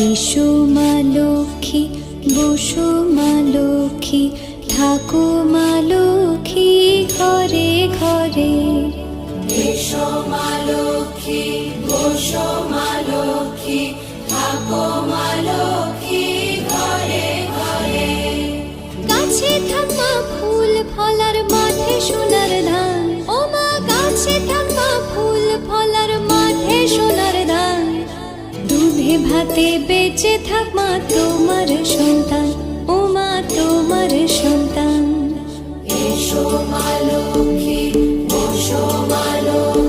এসো মা লক্ষ্মী, বসো মা লক্ষ্মী, থাকো মা লক্ষ্মী ঘরে ঘরে। এসো মা লক্ষ্মী, বসো মা লক্ষ্মী, থাকো মা লক্ষ্মী ঘরে ঘরে। গাছে থাক মা ফুল ফলার, মাঠে সোনার ধান। ও মা গাছে থাক মা ফুল ফলার, মাঠে সোনার ধান। দুধে ভাতে বেঁচে থাক মা তোমার সন্তান, ও মা তোমার সন্তান। এসো মা লক্ষ্মী, বসো মা লক্ষ্মী,